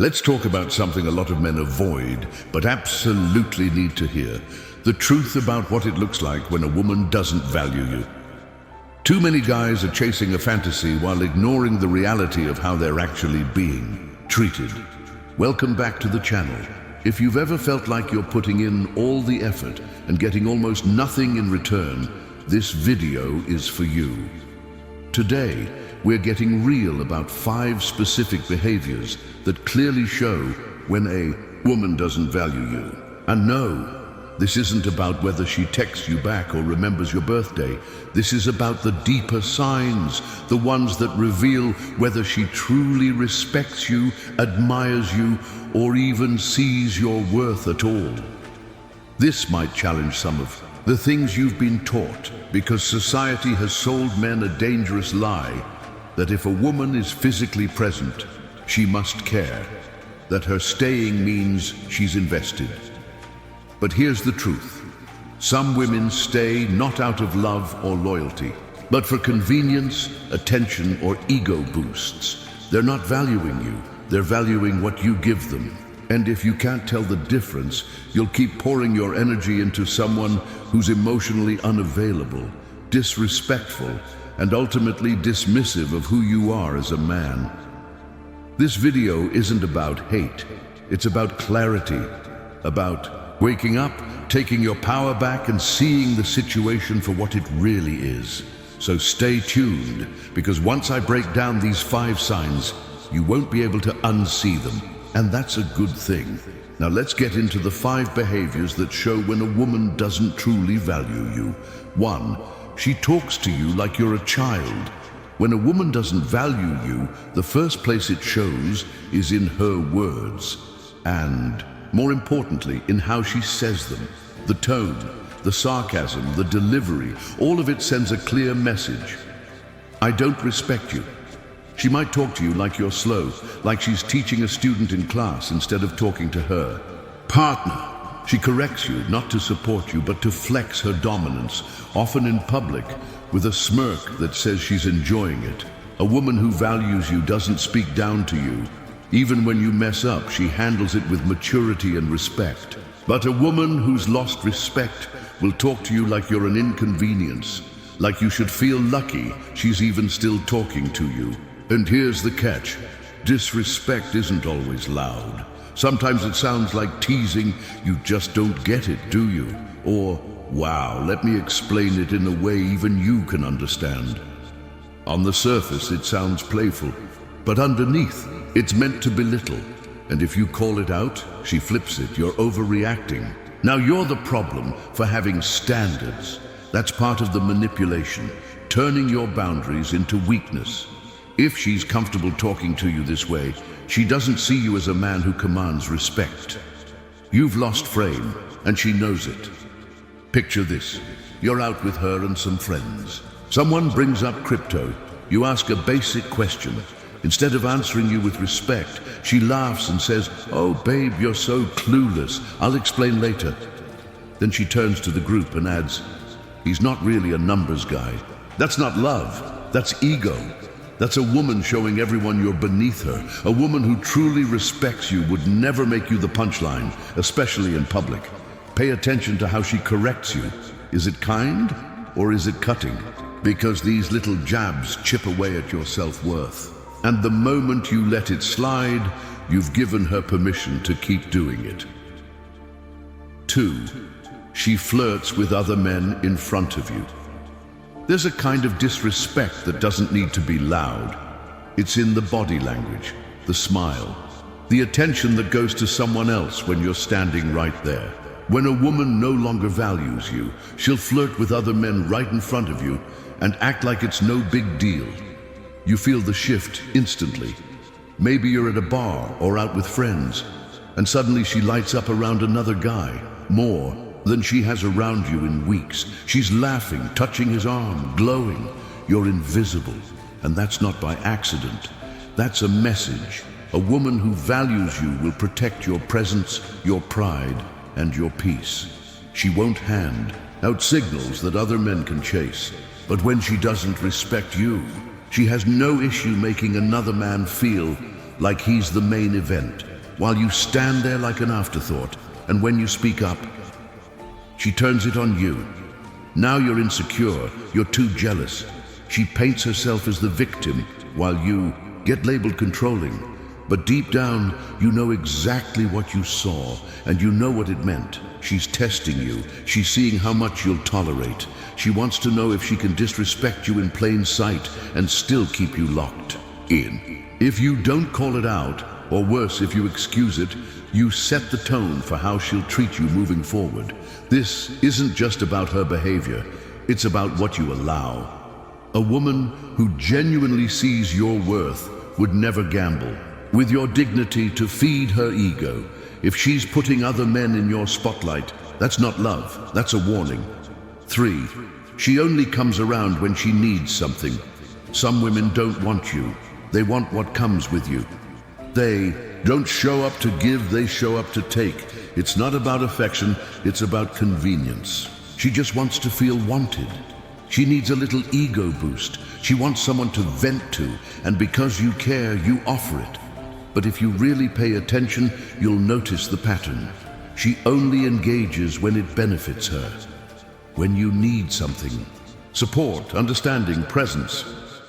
Let's talk about something a lot of men avoid, but absolutely need to hear. The truth about what it looks like when a woman doesn't value you. Too many guys are chasing a fantasy while ignoring the reality of how they're actually being treated. Welcome back to the channel. If you've ever felt like you're putting in all the effort and getting almost nothing in return, this video is for you. Today, we're getting real about 5 specific behaviors that clearly show when a woman doesn't value you. And no, this isn't about whether she texts you back or remembers your birthday. This is about the deeper signs, the ones that reveal whether she truly respects you, admires you, or even sees your worth at all. This might challenge some of the things you've been taught, because society has sold men a dangerous lie that if a woman is physically present, she must care, that her staying means she's invested. But here's the truth. Some women stay not out of love or loyalty, but for convenience, attention, or ego boosts. They're not valuing you, they're valuing what you give them. And if you can't tell the difference, you'll keep pouring your energy into someone who's emotionally unavailable, disrespectful, and ultimately dismissive of who you are as a man. This video isn't about hate, it's about clarity, about waking up, taking your power back, and seeing the situation for what it really is. So stay tuned, because once I break down these 5 signs, you won't be able to unsee them. And that's a good thing. Now let's get into the 5 behaviors that show when a woman doesn't truly value you. 1. She talks to you like you're a child. When a woman doesn't value you, the first place it shows is in her words. And, more importantly, in how she says them. The tone, the sarcasm, the delivery, all of it sends a clear message. I don't respect you. She might talk to you like you're slow, like she's teaching a student in class instead of talking to her. Partner. She corrects you, not to support you, but to flex her dominance, often in public, with a smirk that says she's enjoying it. A woman who values you doesn't speak down to you. Even when you mess up, she handles it with maturity and respect. But a woman who's lost respect will talk to you like you're an inconvenience, like you should feel lucky she's even still talking to you. And here's the catch. Disrespect isn't always loud. Sometimes it sounds like teasing, you just don't get it, do you? Or, wow, let me explain it in a way even you can understand. On the surface, it sounds playful, but underneath, it's meant to belittle. And if you call it out, she flips it, you're overreacting. Now you're the problem for having standards. That's part of the manipulation, turning your boundaries into weakness. If she's comfortable talking to you this way, she doesn't see you as a man who commands respect. You've lost frame, and she knows it. Picture this. You're out with her and some friends. Someone brings up crypto. You ask a basic question. Instead of answering you with respect, she laughs and says, "Oh, babe, you're so clueless. I'll explain later." Then she turns to the group and adds, "He's not really a numbers guy." That's not love. That's ego. That's a woman showing everyone you're beneath her. A woman who truly respects you would never make you the punchline, especially in public. Pay attention to how she corrects you. Is it kind or is it cutting? Because these little jabs chip away at your self-worth. And the moment you let it slide, you've given her permission to keep doing it. 2. She flirts with other men in front of you. There's a kind of disrespect that doesn't need to be loud. It's in the body language, the smile, the attention that goes to someone else when you're standing right there. When a woman no longer values you, she'll flirt with other men right in front of you and act like it's no big deal. You feel the shift instantly. Maybe you're at a bar or out with friends, and suddenly she lights up around another guy, more than she has around you in weeks. She's laughing, touching his arm, glowing. You're invisible, and that's not by accident. That's a message. A woman who values you will protect your presence, your pride, and your peace. She won't hand out signals that other men can chase. But when she doesn't respect you, she has no issue making another man feel like he's the main event, while you stand there like an afterthought. And when you speak up, she turns it on you. Now you're insecure, you're too jealous. She paints herself as the victim, while you get labeled controlling. But deep down, you know exactly what you saw, and you know what it meant. She's testing you. She's seeing how much you'll tolerate. She wants to know if she can disrespect you in plain sight and still keep you locked in. If you don't call it out, or worse, if you excuse it, you set the tone for how she'll treat you moving forward. This isn't just about her behavior. It's about what you allow. A woman who genuinely sees your worth would never gamble with your dignity to feed her ego. If she's putting other men in your spotlight, that's not love, that's a warning. 3, she only comes around when she needs something. Some women don't want you. They want what comes with you. They don't show up to give, they show up to take. It's not about affection, it's about convenience. She just wants to feel wanted. She needs a little ego boost. She wants someone to vent to, and because you care, you offer it. But if you really pay attention, you'll notice the pattern. She only engages when it benefits her. When you need something, support, understanding, presence,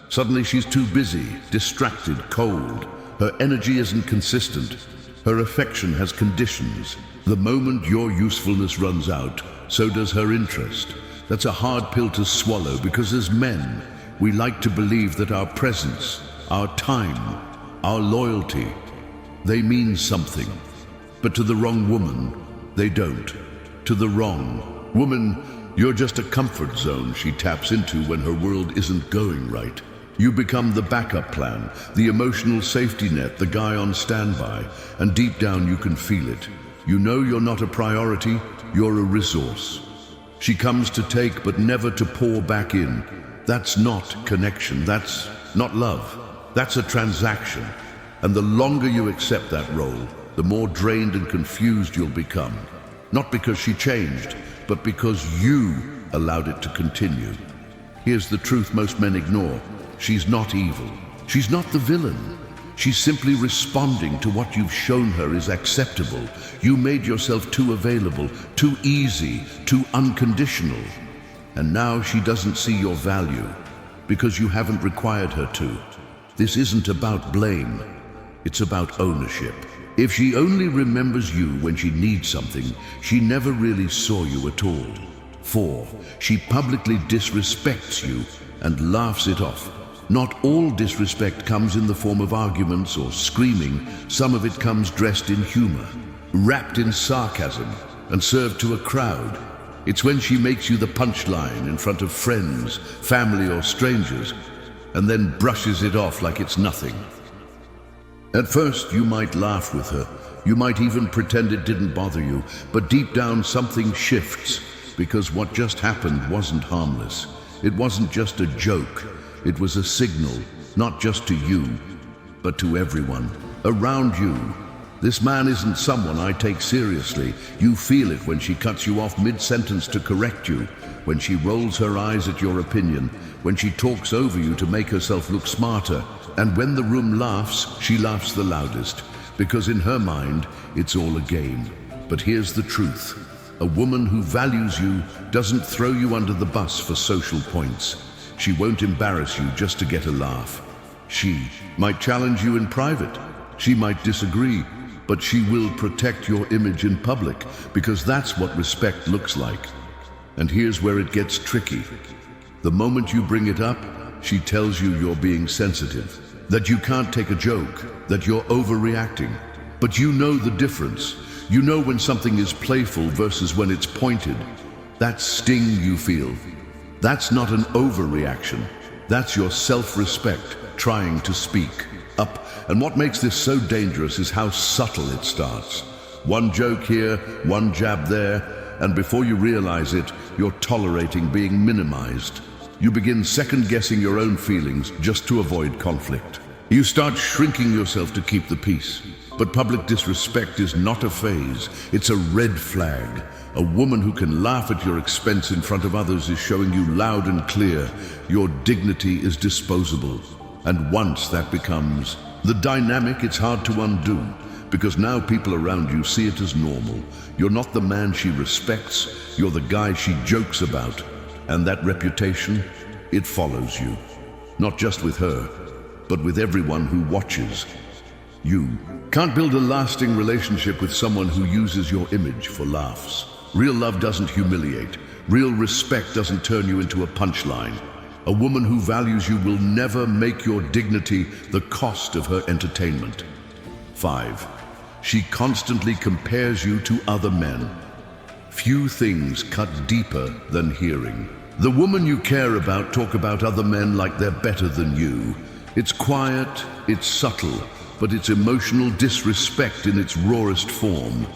suddenly she's too busy, distracted, cold. Her energy isn't consistent. Her affection has conditions. The moment your usefulness runs out, so does her interest. That's a hard pill to swallow because as men, we like to believe that our presence, our time, our loyalty, they mean something. But to the wrong woman, they don't. To the wrong woman, you're just a comfort zone she taps into when her world isn't going right. You become the backup plan, the emotional safety net, the guy on standby, and deep down you can feel it. You know you're not a priority, you're a resource. She comes to take but never to pour back in. That's not connection, that's not love. That's a transaction. And the longer you accept that role, the more drained and confused you'll become. Not because she changed, but because you allowed it to continue. Here's the truth most men ignore. She's not evil. She's not the villain. She's simply responding to what you've shown her is acceptable. You made yourself too available, too easy, too unconditional. And now she doesn't see your value because you haven't required her to. This isn't about blame. It's about ownership. If she only remembers you when she needs something, she never really saw you at all. 4, she publicly disrespects you and laughs it off. Not all disrespect comes in the form of arguments or screaming. Some of it comes dressed in humor, wrapped in sarcasm, and served to a crowd. It's when she makes you the punchline in front of friends, family, or strangers, and then brushes it off like it's nothing. At first, you might laugh with her. You might even pretend it didn't bother you, but deep down something shifts, because what just happened wasn't harmless. It wasn't just a joke. It was a signal, not just to you, but to everyone around you. This man isn't someone I take seriously. You feel it when she cuts you off mid-sentence to correct you, when she rolls her eyes at your opinion, when she talks over you to make herself look smarter, and when the room laughs, she laughs the loudest, because in her mind, it's all a game. But here's the truth. A woman who values you doesn't throw you under the bus for social points. She won't embarrass you just to get a laugh. She might challenge you in private. She might disagree, but she will protect your image in public because that's what respect looks like. And here's where it gets tricky. The moment you bring it up, she tells you you're being sensitive, that you can't take a joke, that you're overreacting. But you know the difference. You know when something is playful versus when it's pointed. That sting you feel. That's not an overreaction. That's your self-respect trying to speak up. And what makes this so dangerous is how subtle it starts. One joke here, one jab there, and before you realize it, you're tolerating being minimized. You begin second-guessing your own feelings just to avoid conflict. You start shrinking yourself to keep the peace. But public disrespect is not a phase, it's a red flag. A woman who can laugh at your expense in front of others is showing you loud and clear your dignity is disposable. And once that becomes The dynamic, it's hard to undo, because now people around you see it as normal. You're not the man she respects, you're the guy she jokes about. And that reputation, it follows you. Not just with her, but with everyone who watches. You can't build a lasting relationship with someone who uses your image for laughs. Real love doesn't humiliate. Real respect doesn't turn you into a punchline. A woman who values you will never make your dignity the cost of her entertainment. 5. She constantly compares you to other men. Few things cut deeper than hearing the woman you care about talk about other men like they're better than you. It's quiet, it's subtle, but it's emotional disrespect in its rawest form.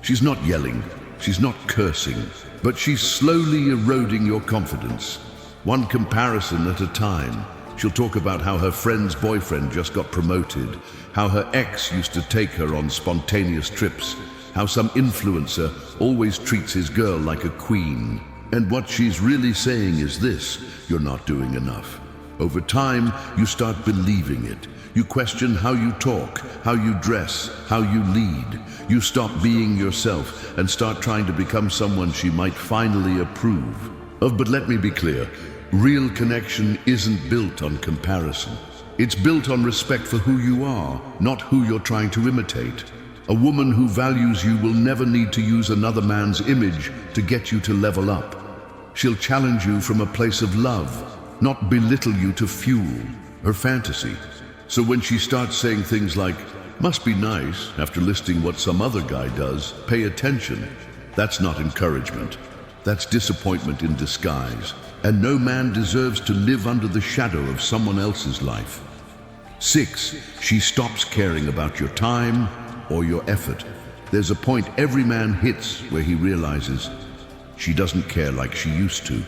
She's not yelling, she's not cursing, but she's slowly eroding your confidence. One comparison at a time. She'll talk about how her friend's boyfriend just got promoted, how her ex used to take her on spontaneous trips, how some influencer always treats his girl like a queen. And what she's really saying is this: you're not doing enough. Over time, you start believing it. You question how you talk, how you dress, how you lead. You stop being yourself and start trying to become someone she might finally approve of. But let me be clear, real connection isn't built on comparison. It's built on respect for who you are, not who you're trying to imitate. A woman who values you will never need to use another man's image to get you to level up. She'll challenge you from a place of love, not belittle you to fuel her fantasy. So when she starts saying things like, "Must be nice," after listing what some other guy does, pay attention. That's not encouragement. That's disappointment in disguise. And no man deserves to live under the shadow of someone else's life. 6. She stops caring about your time or your effort. There's a point every man hits where he realizes she doesn't care like she used to.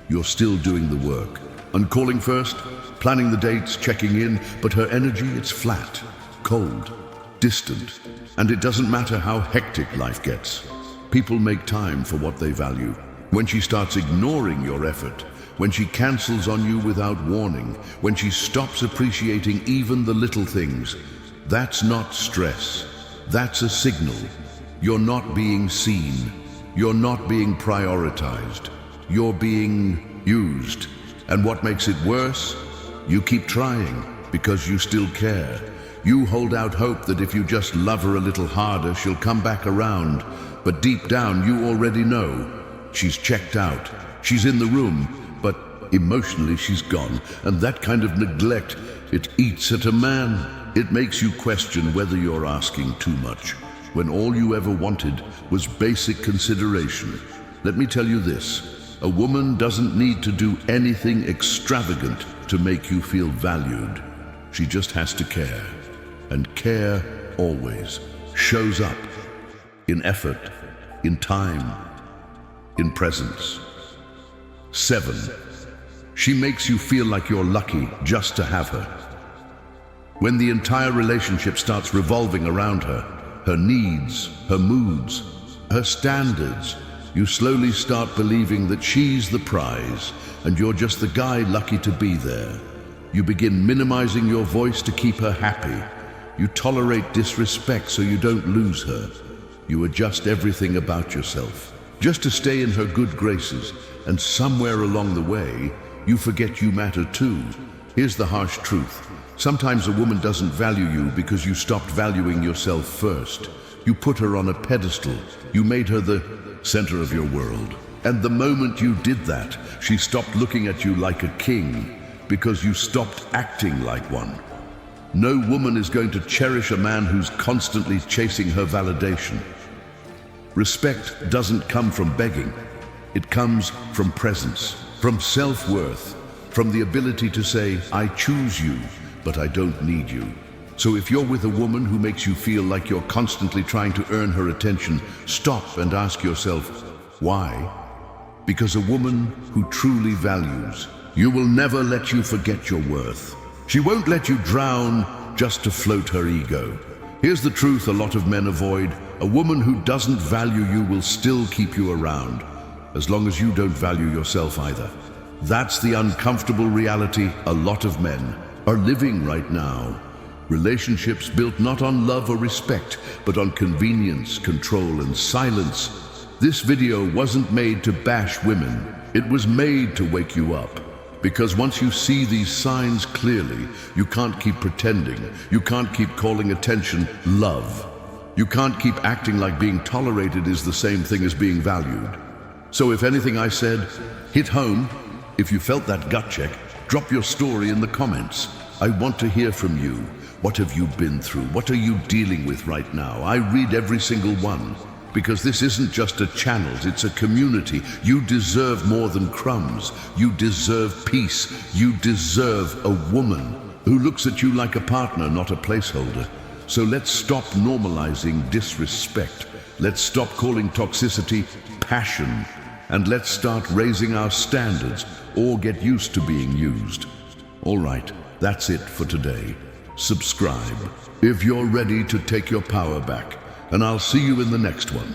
You're still doing the work. And calling first, planning the dates, checking in, but her energy, it's flat, cold, distant. And it doesn't matter how hectic life gets. People make time for what they value. When she starts ignoring your effort, when she cancels on you without warning, when she stops appreciating even the little things, that's not stress. That's a signal. You're not being seen. You're not being prioritized. You're being used. And what makes it worse? You keep trying because you still care. You hold out hope that if you just love her a little harder, she'll come back around. But deep down, you already know. She's checked out. She's in the room, but emotionally she's gone. And that kind of neglect, it eats at a man. It makes you question whether you're asking too much, when all you ever wanted was basic consideration. Let me tell you this: a woman doesn't need to do anything extravagant to make you feel valued. She just has to care. And care always shows up in effort, in time, in presence. 7. She makes you feel like you're lucky just to have her. When the entire relationship starts revolving around her, her needs, her moods, her standards, you slowly start believing that she's the prize and you're just the guy lucky to be there. You begin minimizing your voice to keep her happy. You tolerate disrespect so you don't lose her. You adjust everything about yourself just to stay in her good graces, and somewhere along the way, you forget you matter too. Here's the harsh truth. Sometimes a woman doesn't value you because you stopped valuing yourself first. You put her on a pedestal. You made her the center of your world. And the moment you did that, she stopped looking at you like a king because you stopped acting like one. No woman is going to cherish a man who's constantly chasing her validation. Respect doesn't come from begging. It comes from presence, from self-worth, from the ability to say, "I choose you, but I don't need you." So if you're with a woman who makes you feel like you're constantly trying to earn her attention, stop and ask yourself, why? Because a woman who truly values you will never let you forget your worth. She won't let you drown just to float her ego. Here's the truth a lot of men avoid. A woman who doesn't value you will still keep you around, as long as you don't value yourself either. That's the uncomfortable reality a lot of men are living right now. Relationships built not on love or respect, but on convenience, control, and silence. This video wasn't made to bash women. It was made to wake you up. Because once you see these signs clearly, you can't keep pretending. You can't keep calling attention love. You can't keep acting like being tolerated is the same thing as being valued. So if anything I said hit home, if you felt that gut check, drop your story in the comments. I want to hear from you. What have you been through? What are you dealing with right now? I read every single one. Because this isn't just a channel, it's a community. You deserve more than crumbs. You deserve peace. You deserve a woman who looks at you like a partner, not a placeholder. So let's stop normalizing disrespect. Let's stop calling toxicity passion. And let's start raising our standards or get used to being used. All right, that's it for today. Subscribe if you're ready to take your power back. And I'll see you in the next one.